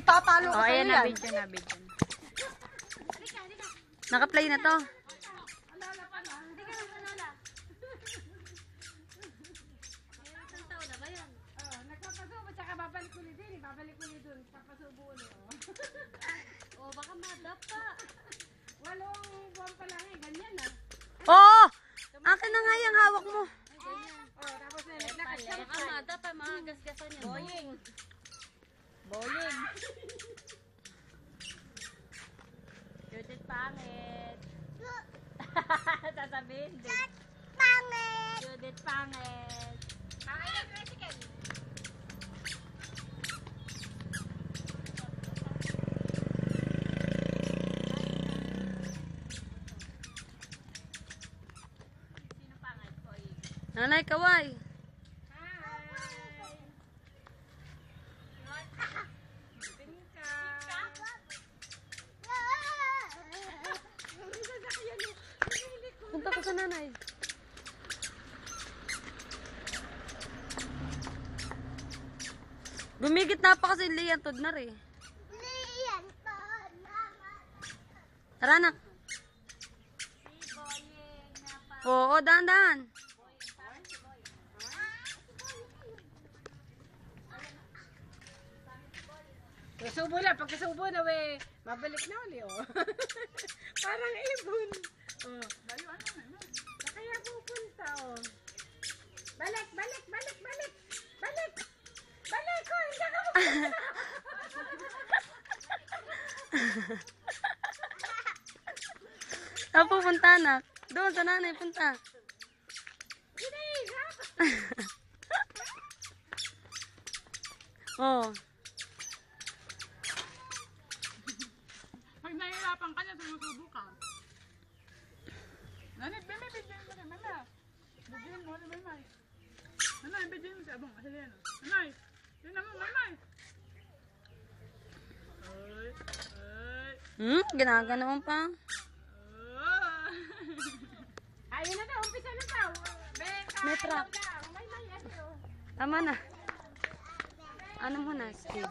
tatalo Oh, ka ayan yan. na, video na, video na. Naka-play na to. Nagpapasubo, tsaka babalik ulit din. Babalik ulit dun. Papasubo ulit. O, baka madapa. 8 buwan pa lang eh. Ganyan ah. Oo! Akin na nga yung hawak mo. Tapos na naglakad siya. Baka madapa, mga gasgasan yan. Boying. Boying. Judith pangit. Sasabihin din. Pangit! Judith pangit. Pangit yung tricycle. Sino pangit ko? Nanay, kaway. Punta ko sa nanay. Gumigit na pa kasi Lian Tudnar eh. Lian Tudnar. Tara na. Oo, dahan-dahan. Subo lang. Pagkasubo na we, mabalik na uli oh. Parang ibon. Oh. Kaya pupunta oh. Balik, balik, balik, balik. Balik. Balik ko, hindi ka pupunta. Saan pupunta na? Doon sa nanay, punta. Oh. Pag nahihirapan ka na, sumusubo ka. Nanay, may bigyan mo rin, mama. Bigyan mo rin, mama. Nanay, bigyan mo sa abang. Nanay, yun naman, mama. Ay, ay. Ginagana mo pa. Ayun na daw, umpisa na daw. May trap. May Tama na. Ano mo na, Steve?